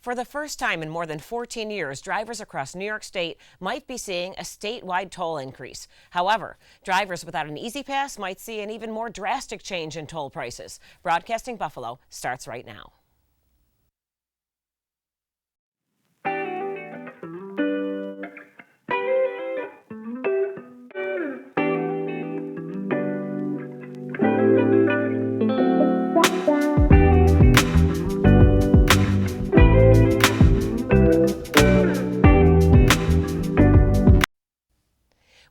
For the first time in more than 14 years, drivers across New York State might be seeing a statewide toll increase. However, drivers without an Easy Pass might see an even more drastic change in toll prices. Broadcasting Buffalo starts right now.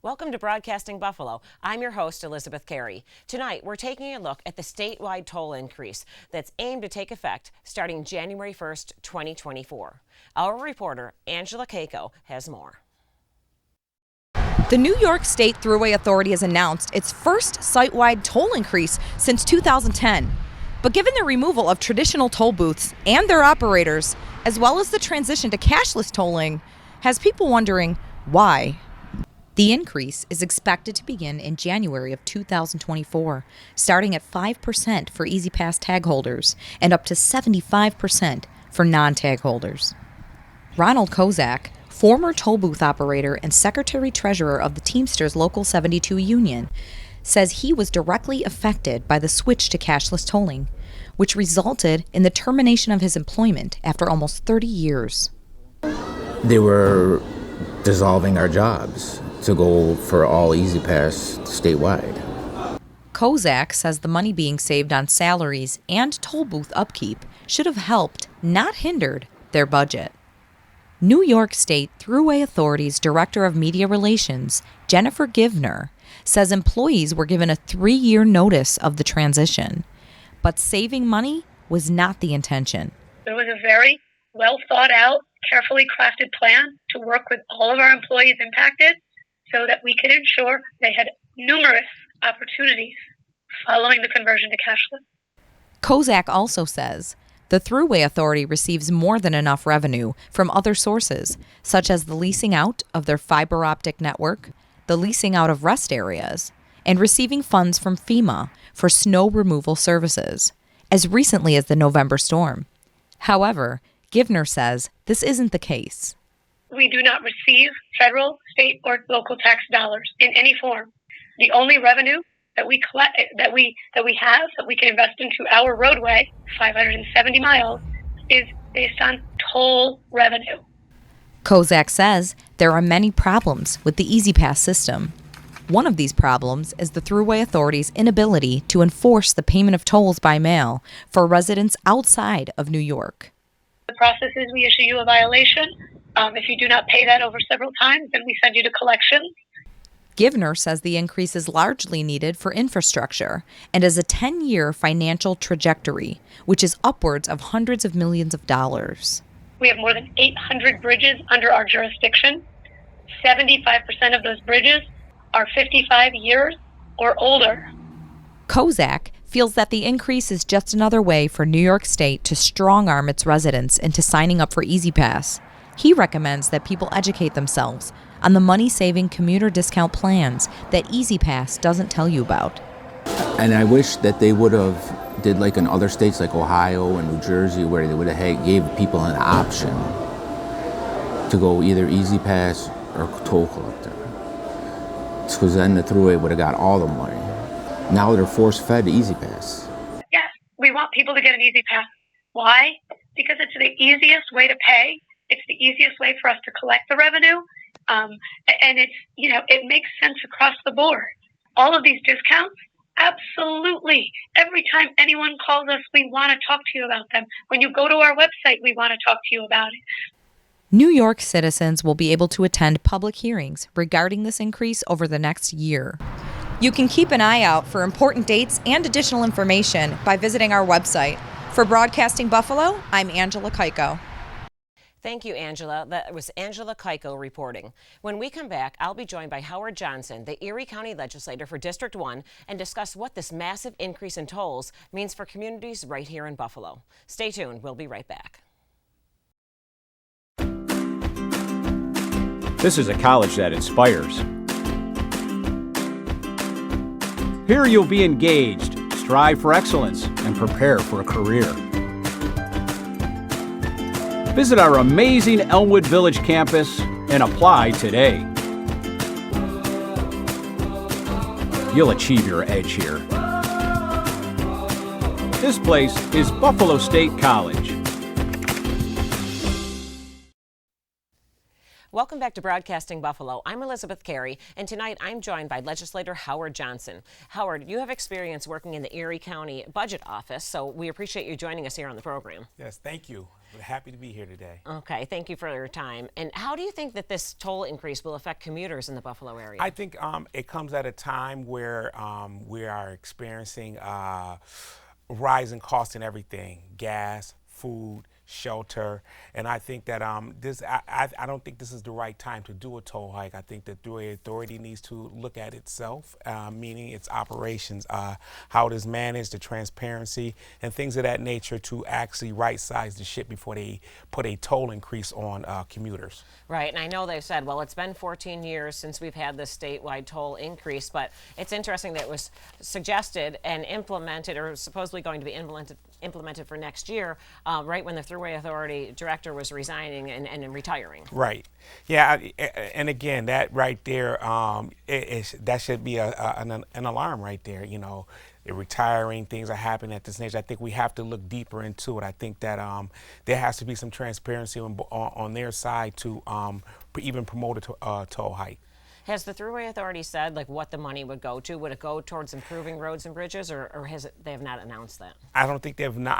Welcome to Broadcasting Buffalo. I'm your host, Elizabeth Carey. Tonight, we're taking a look at the statewide toll increase that's aimed to take effect starting January 1st, 2024. Our reporter, Angela Keiko, has more. The New York State Thruway Authority has announced its first site-wide toll increase since 2010. But given the removal of traditional toll booths and their operators, as well as the transition to cashless tolling, has people wondering why. The increase is expected to begin in January of 2024, starting at 5% for Easy Pass tag holders and up to 75% for non-tag holders. Ronald Kozak, former toll booth operator and secretary-treasurer of the Teamsters Local 72 Union, says he was directly affected by the switch to cashless tolling, which resulted in the termination of his employment after almost 30 years. They were dissolving our jobs to go for all Easy Pass statewide. Kozak says the money being saved on salaries and toll booth upkeep should have helped, not hindered, their budget. New York State Thruway Authority's Director of Media Relations, Jennifer Givner, says employees were given a 3-year notice of the transition, but saving money was not the intention. It was a very well thought out, carefully crafted plan to work with all of our employees impacted so that we could ensure they had numerous opportunities following the conversion to cashless. Kozak also says the Thruway Authority receives more than enough revenue from other sources, such as the leasing out of their fiber optic network, the leasing out of rest areas, and receiving funds from FEMA for snow removal services, as recently as the November storm. However, Givner says this isn't the case. We do not receive federal, state, or local tax dollars in any form. The only revenue that we collect, that we can invest into our roadway, 570 miles, is based on toll revenue. Kozak says there are many problems with the Easy Pass system. One of these problems is the Thruway Authority's inability to enforce the payment of tolls by mail for residents outside of New York. The process is we issue you a violation. If you do not pay that over several times, then we send you to collections. Givner says the increase is largely needed for infrastructure and is a 10-year financial trajectory, which is upwards of hundreds of millions of dollars. We have more than 800 bridges under our jurisdiction. 75% of those bridges are 55 years or older. Kozak feels that the increase is just another way for New York State to strong-arm its residents into signing up for Easy Pass. He recommends that people educate themselves on the money-saving commuter discount plans that Easy Pass doesn't tell you about. And I wish that they would have did like in other states like Ohio and New Jersey, where they would have gave people an option to go either Easy Pass or toll collector. Because then the Thruway would have got all the money. Now they're force-fed Easy Pass. Yes, we want people to get an Easy Pass. Why? Because it's the easiest way to pay. It's the easiest way for us to collect the revenue. And it's, it makes sense across the board. All of these discounts, absolutely. Every time anyone calls us, we want to talk to you about them. When you go to our website, we want to talk to you about it. New York citizens will be able to attend public hearings regarding this increase over the next year. You can keep an eye out for important dates and additional information by visiting our website. For Broadcasting Buffalo, I'm Angela Keiko. Thank you, Angela. That was Angela Keiko reporting. When we come back, I'll be joined by Howard Johnson, the Erie County legislator for District 1, and discuss what this massive increase in tolls means for communities right here in Buffalo. Stay tuned. We'll be right back. This is a college that inspires. Here you'll be engaged, strive for excellence, and prepare for a career. Visit our amazing Elmwood Village campus and apply today. You'll achieve your edge here. This place is Buffalo State College. Welcome back to Broadcasting Buffalo. I'm Elizabeth Carey, and tonight I'm joined by Legislator Howard Johnson. Howard, you have experience working in the Erie County Budget Office, so we appreciate you joining us here on the program. Yes, thank you. We're happy to be here today. Okay, thank you for your time. And how do you think that this toll increase will affect commuters in the Buffalo area? I think it comes at a time where we are experiencing rising costs in everything: gas, food, shelter, and I think that I don't think this is the right time to do a toll hike. I think that the authority needs to look at itself, meaning its operations, how it is managed, the transparency, and things of that nature to actually right-size the ship before they put a toll increase on commuters. Right, and I know they've said, well, it's been 14 years since we've had this statewide toll increase, but it's interesting that it was suggested and implemented, or supposedly going to be implemented for next year, right when the Thruway Authority director was resigning and retiring. Right. Yeah, and again, that right there, that should be an alarm right there. You know, they're retiring, things are happening at this nature. I think we have to look deeper into it. I think that there has to be some transparency on their side to even promote a toll hike. Has the Thruway Authority said like what the money would go to? Would it go towards improving roads and bridges, or they have not announced that? I don't think they've not.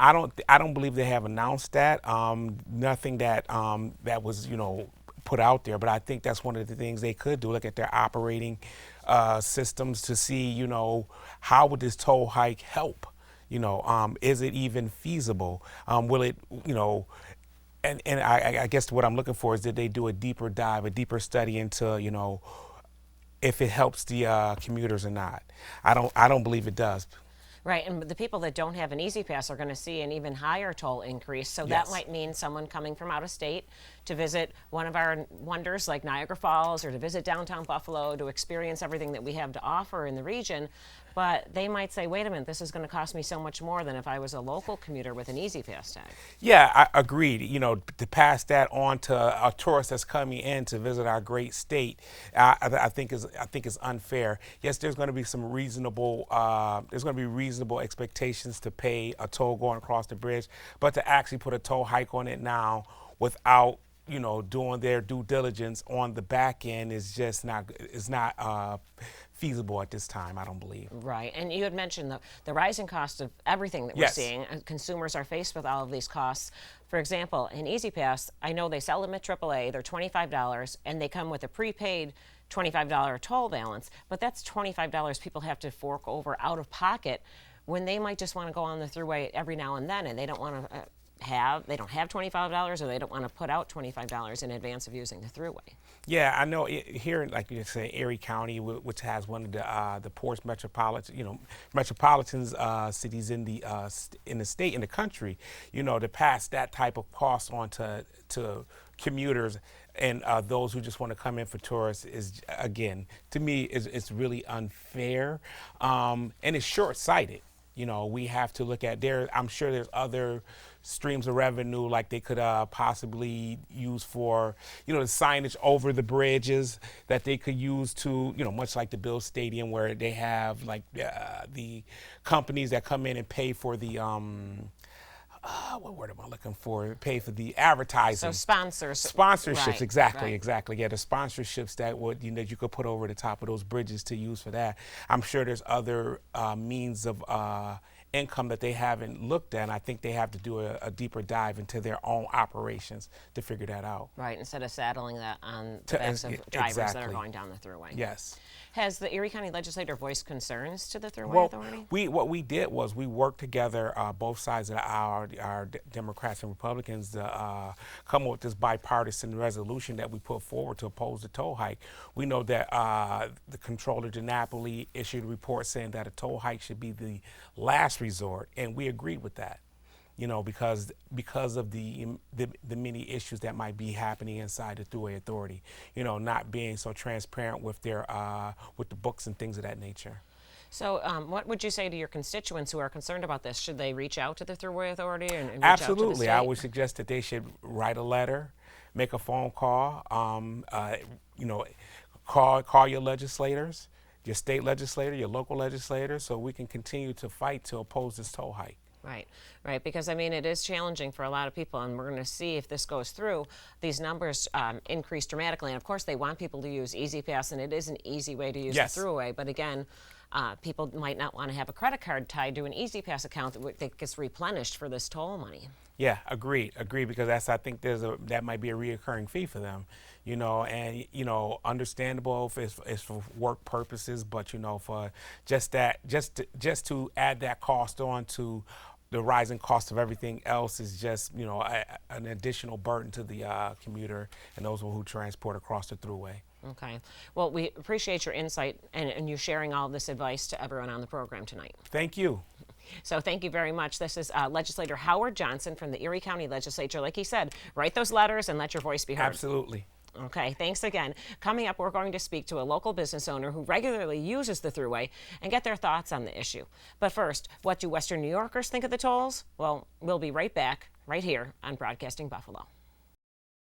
I don't believe they have announced that. Nothing that that was put out there. But I think that's one of the things they could do. Look at their operating systems to see how would this toll hike help? Is it even feasible? Will it And I guess what I'm looking for is that they do a deeper dive, a deeper study into if it helps the commuters or not. I don't believe it does. Right, and the people that don't have an Easy Pass are going to see an even higher toll increase. So Yes. that might mean someone coming from out of state to visit one of our wonders like Niagara Falls, or to visit downtown Buffalo, to experience everything that we have to offer in the region. But they might say, wait a minute, this is going to cost me so much more than if I was a local commuter with an Easy Pass tag. Yeah, I agreed. To pass that on to a tourist that's coming in to visit our great state, I think is unfair. Yes, there's going to be some reasonable expectations to pay a toll going across the bridge, but to actually put a toll hike on it now without doing their due diligence on the back end is just not feasible at this time, I don't believe. Right, and you had mentioned the rising cost of everything that we're Yes. seeing. Consumers are faced with all of these costs. For example, in Easy Pass, I know they sell them at AAA, they're $25, and they come with a prepaid $25 toll balance, but that's $25 people have to fork over out of pocket when they might just want to go on the Thruway every now and then, and they don't want to they don't have $25, or they don't want to put out $25 in advance of using the Thruway. Yeah, I know here, like you say, Erie County, which has one of the poorest metropolitan cities in the state, in the country, to pass that type of cost on to commuters and those who just want to come in for tourists is, again, to me, it's really unfair, and it's short-sighted. We have to look at I'm sure there's other streams of revenue like they could possibly use for, the signage over the bridges that they could use to, much like the Bill Stadium, where they have like the companies that come in and pay for the what word am I looking for? Pay for the advertising. So Sponsorships, right, exactly. Yeah, the sponsorships that you could put over the top of those bridges to use for that. I'm sure there's other means of income that they haven't looked at, and I think they have to do a deeper dive into their own operations to figure that out. Right, instead of saddling that on the backs of drivers that are going down the Thruway. Yes. Has the Erie County Legislature voiced concerns to the Thruway Well, Authority? what we did was we worked together, both sides of our Democrats and Republicans, to come up with this bipartisan resolution that we put forward to oppose the toll hike. We know that the Comptroller DiNapoli issued a report saying that a toll hike should be the last resort, and we agreed with that. Because of the many issues that might be happening inside the Thruway Authority, not being so transparent with their with the books and things of that nature. So, what would you say to your constituents who are concerned about this? Should they reach out to the Thruway Authority and reach out to the Absolutely. state? I would suggest that they should write a letter, make a phone call, you know, call your legislators, your state legislator, your local legislator, so we can continue to fight to oppose this toll hike. Right, right. Because I mean, it is challenging for a lot of people, and we're going to see if this goes through. These numbers increase dramatically, and of course, they want people to use Easy Pass, and it is an easy way to use Yes. the Thruway. But again, people might not want to have a credit card tied to an Easy Pass account that gets replenished for this toll money. Yeah, agreed, because I think that might be a reoccurring fee for them, you know, and you know, understandable if it's for work purposes, but you know, for just to add that cost on to the rising cost of everything else is just, you know, an additional burden to the commuter and those who transport across the Thruway. Okay. Well, we appreciate your insight and you sharing all this advice to everyone on the program tonight. Thank you. So thank you very much. This is Legislator Howard Johnson from the Erie County Legislature. Like he said, write those letters and let your voice be heard. Absolutely. Okay, thanks again. Coming up, we're going to speak to a local business owner who regularly uses the Thruway and get their thoughts on the issue. But first, what do Western New Yorkers think of the tolls? Well, we'll be right back, right here on Broadcasting Buffalo.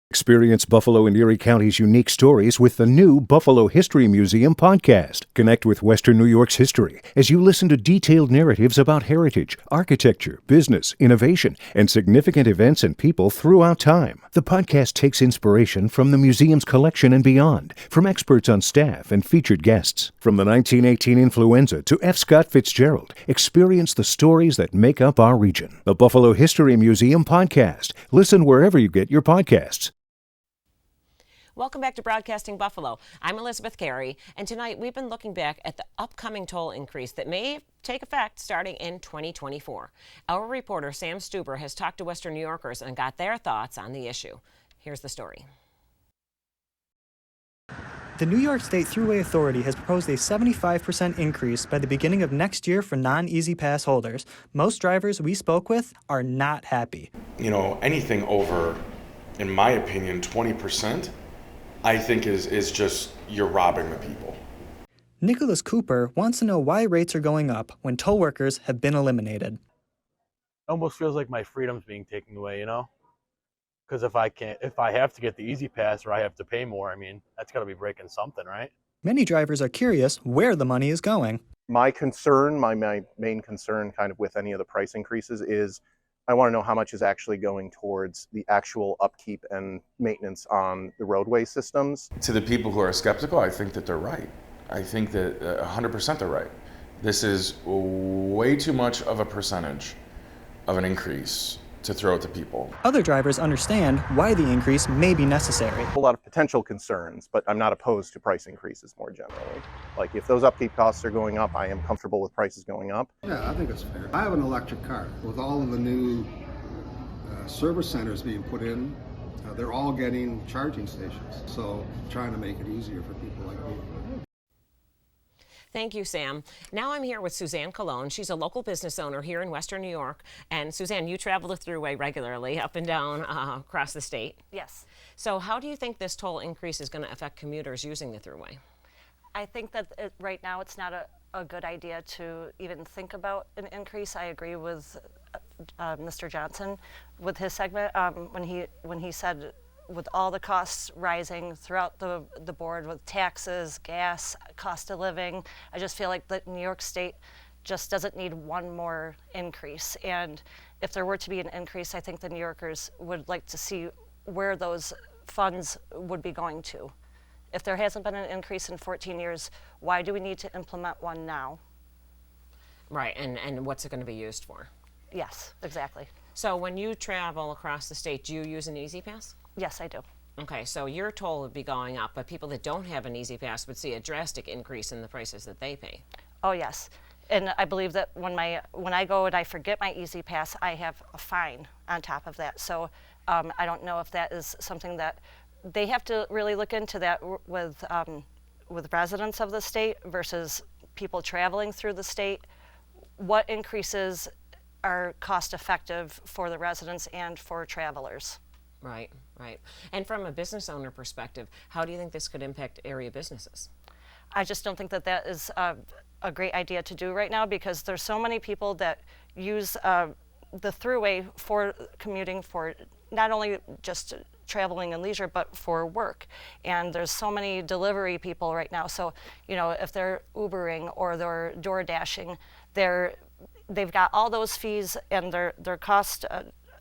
Experience Buffalo and Erie County's unique stories with the new Buffalo History Museum podcast. Connect with Western New York's history as you listen to detailed narratives about heritage, architecture, business, innovation, and significant events and people throughout time. The podcast takes inspiration from the museum's collection and beyond, from experts on staff and featured guests. From the 1918 influenza to F. Scott Fitzgerald, experience the stories that make up our region. The Buffalo History Museum podcast. Listen wherever you get your podcasts. Welcome back to Broadcasting Buffalo. I'm Elizabeth Carey, and tonight we've been looking back at the upcoming toll increase that may take effect starting in 2024. Our reporter Sam Stuber has talked to Western New Yorkers and got their thoughts on the issue. Here's the story. The New York State Thruway Authority has proposed a 75% increase by the beginning of next year for non-Easy Pass holders. Most drivers we spoke with are not happy. You know, anything over, in my opinion, 20%, I think is just, you're robbing the people. Nicholas Cooper wants to know why rates are going up when toll workers have been eliminated. It almost feels like my freedom's being taken away, you know? Because if I have to get the Easy Pass or I have to pay more, I mean, that's got to be breaking something, right? Many drivers are curious where the money is going. My concern, my main concern kind of with any of the price increases is I want to know how much is actually going towards the actual upkeep and maintenance on the roadway systems. To the people who are skeptical, I think that they're right. I think that 100% they're right. This is way too much of a percentage of an increase to throw at the people. Other drivers understand why the increase may be necessary. A lot of potential concerns, but I'm not opposed to price increases more generally. Like if those upkeep costs are going up, I am comfortable with prices going up. Yeah, I think it's fair. I have an electric car. With all of the new service centers being put in, they're all getting charging stations. So trying to make it easier for people like me. Thank you, Sam. Now I'm here with Suzanne Colon. She's a local business owner here in Western New York. And Suzanne, you travel the Thruway regularly up and down across the state. Yes. So how do you think this toll increase is going to affect commuters using the Thruway? I think that right now it's not a good idea to even think about an increase. I agree with Mr. Johnson with his segment when he said with all the costs rising throughout the board with taxes, gas, cost of living, I just feel like that New York State just doesn't need one more increase. And if there were to be an increase, I think the New Yorkers would like to see where those funds would be going to. If there hasn't been an increase in 14 years, why do we need to implement one now? Right, and what's it going to be used for? Yes, exactly. So when you travel across the state, do you use an Easy Pass? Yes, I do. Okay, so your toll would be going up, but people that don't have an Easy Pass would see a drastic increase in the prices that they pay. Oh, yes. And I believe that when I go and I forget my Easy Pass, I have a fine on top of that. So I don't know if that is something that they have to really look into that with residents of the state versus people traveling through the state. What increases are cost effective for the residents and for travelers? Right, right. And from a business owner perspective, how do you think this could impact area businesses? I just don't think that is a great idea to do right now, because there's so many people that use the thruway for commuting, for not only just traveling and leisure, but for work. And there's so many delivery people right now. So, you know, if they're Ubering or they're door dashing, they've got all those fees and their cost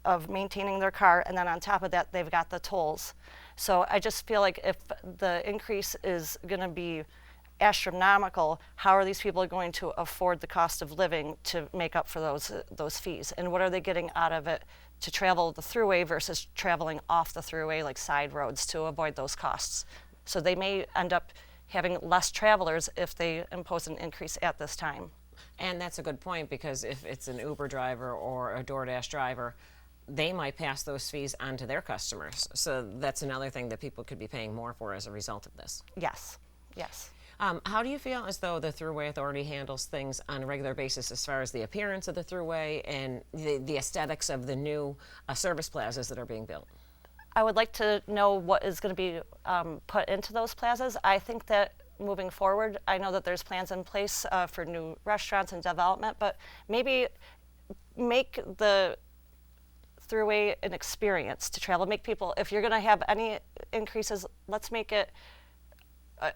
of maintaining their car, and then on top of that, they've got the tolls. So I just feel like if the increase is going to be astronomical, how are these people going to afford the cost of living to make up for those fees? And what are they getting out of it to travel the thruway versus traveling off the thruway, like side roads, to avoid those costs? So they may end up having less travelers if they impose an increase at this time. And that's a good point, because if it's an Uber driver or a DoorDash driver, they might pass those fees on to their customers. So that's another thing that people could be paying more for as a result of this. Yes, yes. How do you feel as though the Thruway Authority handles things on a regular basis as far as the appearance of the Thruway and the aesthetics of the new service plazas that are being built? I would like to know what is going to be put into those plazas. I think that moving forward, I know that there's plans in place for new restaurants and development, but maybe make the Thruway an experience to travel. Make people, if you're going to have any increases, let's make it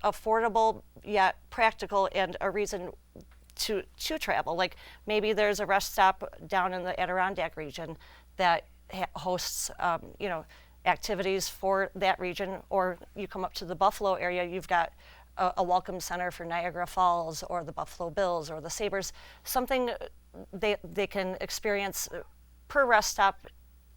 affordable yet practical and a reason to travel. Like maybe there's a rest stop down in the Adirondack region that hosts you know, activities for that region, or you come up to the Buffalo area, you've got a welcome center for Niagara Falls or the Buffalo Bills or the Sabres, something they can experience per rest stop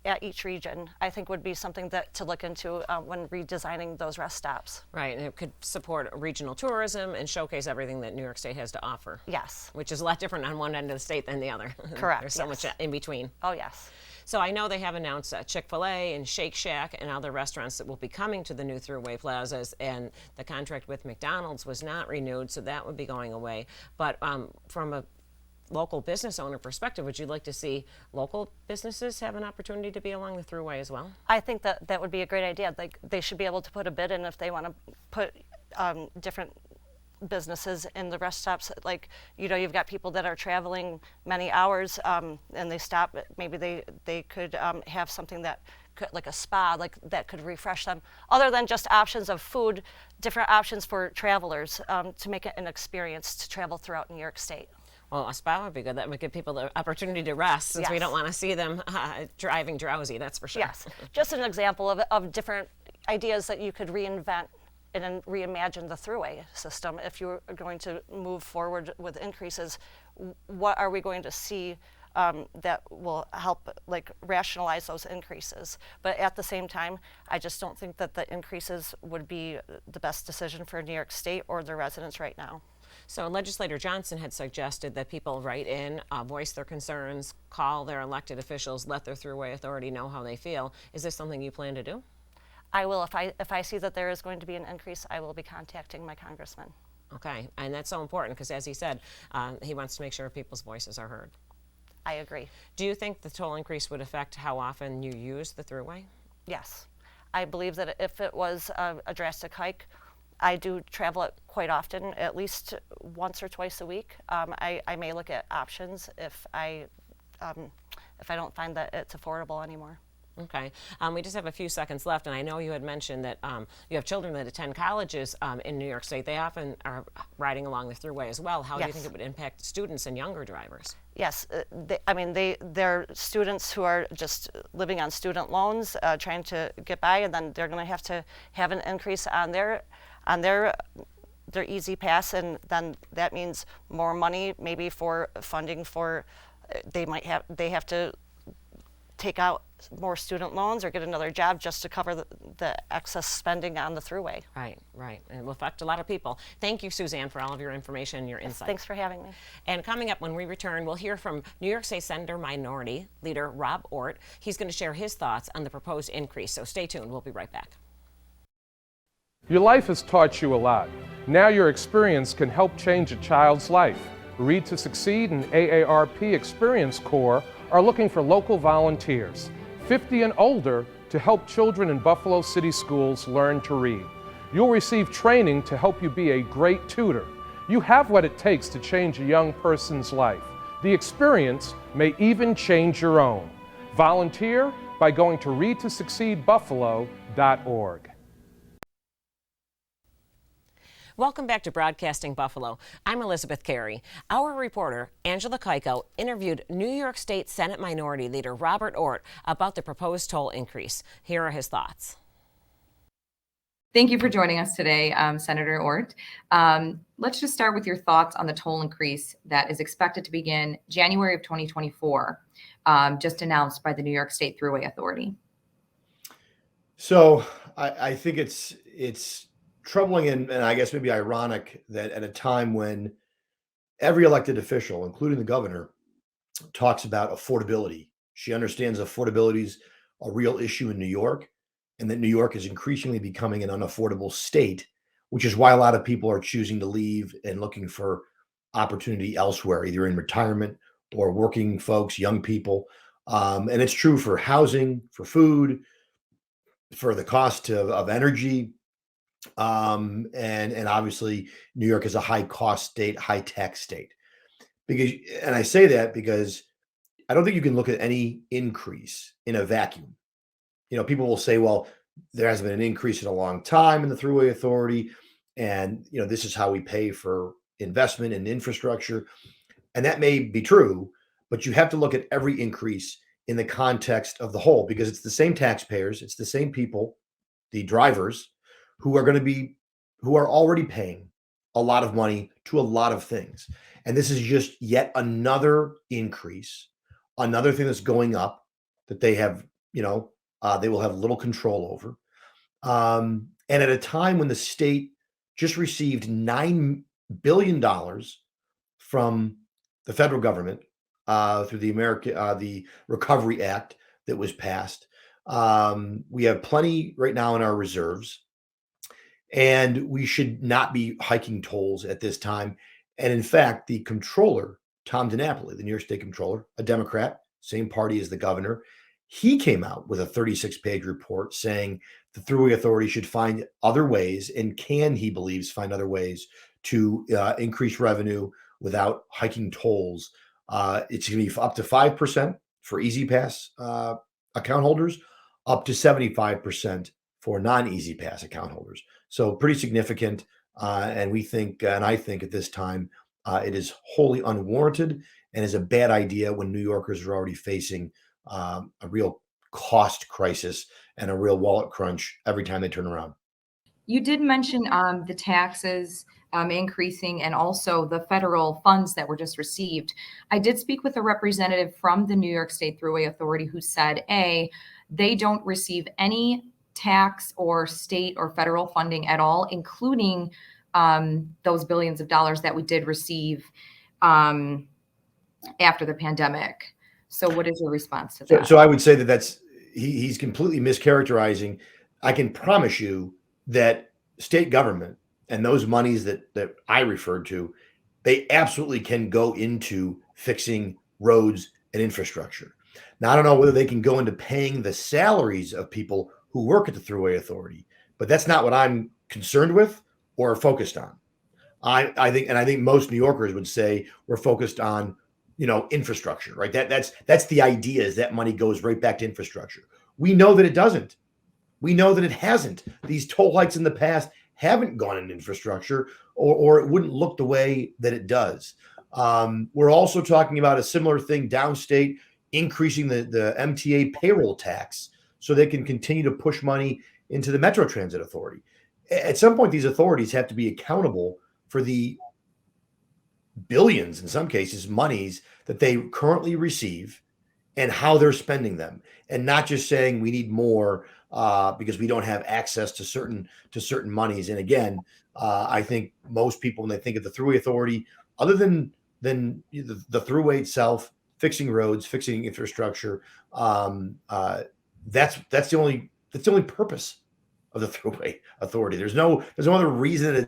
at each region, I think would be something that to look into when redesigning those rest stops. Right, and it could support regional tourism and showcase everything that New York State has to offer. Yes. Which is a lot different on one end of the state than the other. Correct. There's so much in between. Oh, yes. So I know they have announced Chick-fil-A and Shake Shack and other restaurants that will be coming to the new Thruway plazas, and the contract with McDonald's was not renewed, so that would be going away. But from a local business owner perspective, would you like to see local businesses have an opportunity to be along the Thruway as well? I think that would be a great idea. Like, they should be able to put a bid in if they want to put different businesses in the rest stops. Like, you know, you've got people that are traveling many hours and they stop. Maybe they could have something that could, like a spa, like that could refresh them. Other than just options of food, different options for travelers to make it an experience to travel throughout New York State. Well, a spa would be good. That would give people the opportunity to rest, since we don't want to see them driving drowsy, that's for sure. Yes, just an example of different ideas that you could reinvent and reimagine the Thruway system. If you're going to move forward with increases, what are we going to see that will help, like, rationalize those increases? But at the same time, I just don't think that the increases would be the best decision for New York State or their residents right now. So Legislator Johnson had suggested that people write in, voice their concerns, call their elected officials, let their Thruway Authority know how they feel. Is this something you plan to do? I will. If I see that there is going to be an increase, I will be contacting my congressman. Okay, and that's so important because, as he said, he wants to make sure people's voices are heard. I agree. Do you think the toll increase would affect how often you use the Thruway? Yes. I believe that if it was a drastic hike, I do travel it quite often, at least once or twice a week. I may look at options if I don't find that it's affordable anymore. Okay. We just have a few seconds left, and I know you had mentioned that you have children that attend colleges in New York State. They often are riding along the Thruway as well. How do you think it would impact students and younger drivers? Yes. They're students who are just living on student loans, trying to get by, and then they're going to have an increase on their Easy Pass, and then that means more money maybe for funding for, they have to take out more student loans or get another job just to cover the excess spending on the Thruway. Right, right. And it will affect a lot of people. Thank you, Suzanne, for all of your information and your insight. Thanks for having me. And coming up when we return, we'll hear from New York State Senator Minority Leader Rob Ort. He's going to share his thoughts on the proposed increase. So stay tuned. We'll be right back. Your life has taught you a lot. Now your experience can help change a child's life. Read to Succeed and AARP Experience Corps are looking for local volunteers, 50 and older, to help children in Buffalo City schools learn to read. You'll receive training to help you be a great tutor. You have what it takes to change a young person's life. The experience may even change your own. Volunteer by going to readtosucceedbuffalo.org. Welcome back to Broadcasting Buffalo. I'm Elizabeth Carey. Our reporter, Angela Kuiko, interviewed New York State Senate Minority Leader Robert Ortt about the proposed toll increase. Here are his thoughts. Thank you for joining us today, Senator Ortt. Let's just start with your thoughts on the toll increase that is expected to begin January of 2024, just announced by the New York State Thruway Authority. So I think it's troubling and I guess maybe ironic that at a time when every elected official, including the governor, talks about affordability. She understands affordability is a real issue in New York, and that New York is increasingly becoming an unaffordable state, which is why a lot of people are choosing to leave and looking for opportunity elsewhere, either in retirement or working folks, young people. And it's true for housing, for food, for the cost of energy. And obviously New York is a high cost state, high tax state. And I say that because I don't think you can look at any increase in a vacuum. People will say, well, there hasn't been an increase in a long time in the Thruway Authority. And, this is how we pay for investment in infrastructure. And that may be true, but you have to look at every increase in the context of the whole, because it's the same taxpayers, it's the same people, the drivers, who are already paying a lot of money to a lot of things. And this is just yet another increase, another thing that's going up that they have, they will have little control over. And at a time when the state just received $9 billion from the federal government through the Recovery Act that was passed. We have plenty right now in our reserves. And we should not be hiking tolls at this time. And in fact, the comptroller, Tom DiNapoli, the New York State comptroller, a Democrat, same party as the governor, he came out with a 36-page report saying the Thruway Authority should find other ways, and he believes, find other ways to increase revenue without hiking tolls. It's going to be up to 5% for Easy Pass account holders, up to 75% for non-Easy Pass account holders. So pretty significant. And we think, and I think at this time, it is wholly unwarranted and is a bad idea when New Yorkers are already facing a real cost crisis and a real wallet crunch every time they turn around. You did mention the taxes increasing and also the federal funds that were just received. I did speak with a representative from the New York State Thruway Authority who said, they don't receive any tax or state or federal funding at all, including those billions of dollars that we did receive after the pandemic. So what is your response to that? So I would say that he's completely mischaracterizing. I can promise you that state government and those monies that I referred to, they absolutely can go into fixing roads and infrastructure. Now, I don't know whether they can go into paying the salaries of people who work at the Thruway Authority, but that's not what I'm concerned with or focused on. I think most New Yorkers would say we're focused on, infrastructure, right? That's the idea, is that money goes right back to infrastructure. We know that it doesn't. We know that it hasn't. These toll hikes in the past haven't gone into infrastructure, or it wouldn't look the way that it does. We're also talking about a similar thing downstate, increasing the MTA payroll tax so they can continue to push money into the Metro Transit Authority. At some point, these authorities have to be accountable for the billions, in some cases, monies that they currently receive and how they're spending them, and not just saying we need more because we don't have access to certain monies. And again, I think most people, when they think of the Thruway Authority, other than the Thruway itself, fixing roads, fixing infrastructure, that's the only purpose of the Thruway Authority. There's no other reason.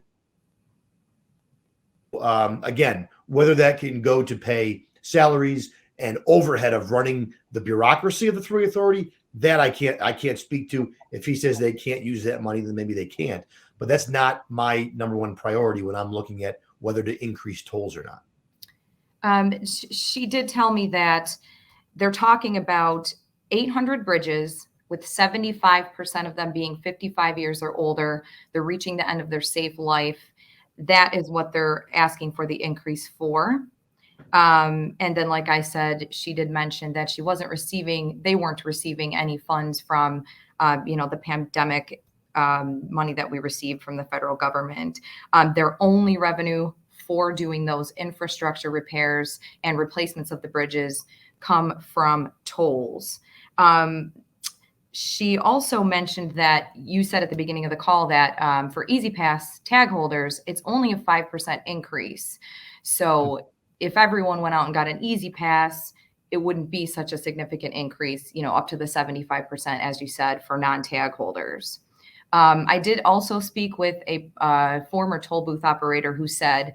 Again, whether that can go to pay salaries and overhead of running the bureaucracy of the Thruway Authority, that I can't speak to. If he says they can't use that money, then maybe they can't. But that's not my number one priority when I'm looking at whether to increase tolls or not. She did tell me that they're talking about 800 bridges with 75% of them being 55 years or older. They're reaching the end of their safe life. That is what they're asking for the increase for. And then, like I said, she did mention that they weren't receiving any funds from, the pandemic money that we received from the federal government. Their only revenue for doing those infrastructure repairs and replacements of the bridges come from tolls. She also mentioned that you said at the beginning of the call that for Easy Pass tag holders, it's only a 5% increase. So if everyone went out and got an Easy Pass, it wouldn't be such a significant increase, up to the 75%, as you said, for non-tag holders. I did also speak with a former toll booth operator who said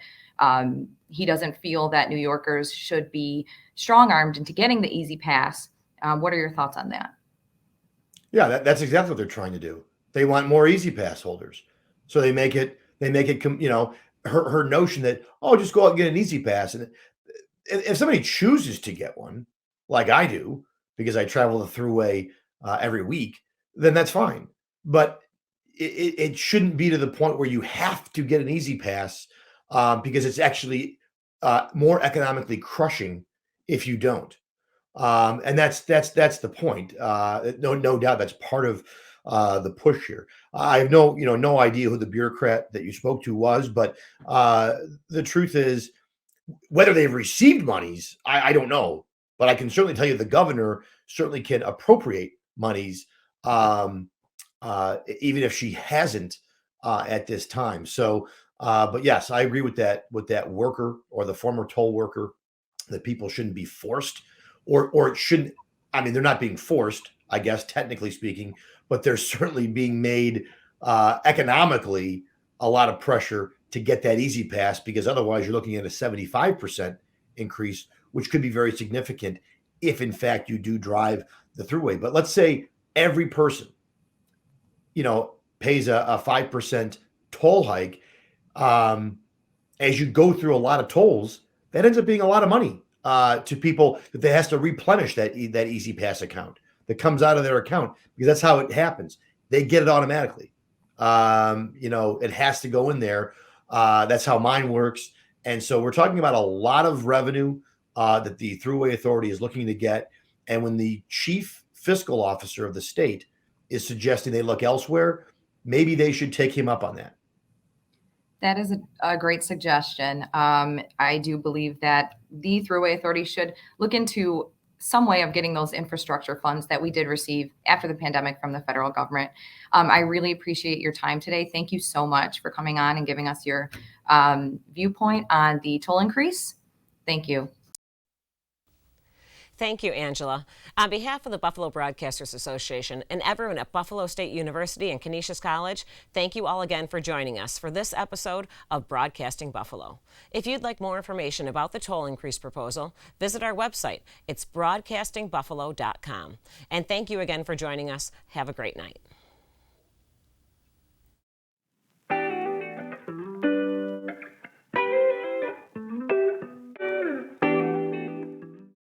he doesn't feel that New Yorkers should be strong-armed into getting the Easy Pass. What are your thoughts on that? Yeah, that's exactly what they're trying to do. They want more Easy Pass holders, so they make it. Her notion that, just go out and get an Easy Pass, and if somebody chooses to get one, like I do, because I travel the Thruway every week, then that's fine. But it shouldn't be to the point where you have to get an Easy Pass because it's actually more economically crushing if you don't. And that's the point. No doubt that's part of the push here. I have no idea who the bureaucrat that you spoke to was, but the truth is, whether they've received monies, I don't know, but I can certainly tell you the governor certainly can appropriate monies, even if she hasn't at this time. So, but yes, I agree with that worker or the former toll worker, that people shouldn't be forced, or it shouldn't. I mean, they're not being forced, I guess, technically speaking, but they're certainly being made economically a lot of pressure to get that Easy Pass, because otherwise you're looking at a 75% increase, which could be very significant if in fact you do drive the Thruway. But let's say every person, pays a 5% toll hike. As you go through a lot of tolls, that ends up being a lot of money to people that they has to replenish that Easy Pass account that comes out of their account, because that's how it happens. They get it automatically. It has to go in there. That's how mine works. And so we're talking about a lot of revenue that the Thruway Authority is looking to get. And when the chief fiscal officer of the state is suggesting they look elsewhere, maybe they should take him up on that. That is a great suggestion. I do believe that the Thruway Authority should look into some way of getting those infrastructure funds that we did receive after the pandemic from the federal government. I really appreciate your time today. Thank you so much for coming on and giving us your viewpoint on the toll increase. Thank you. Thank you, Angela. On behalf of the Buffalo Broadcasters Association and everyone at Buffalo State University and Canisius College, thank you all again for joining us for this episode of Broadcasting Buffalo. If you'd like more information about the toll increase proposal, visit our website. It's broadcastingbuffalo.com. And thank you again for joining us. Have a great night.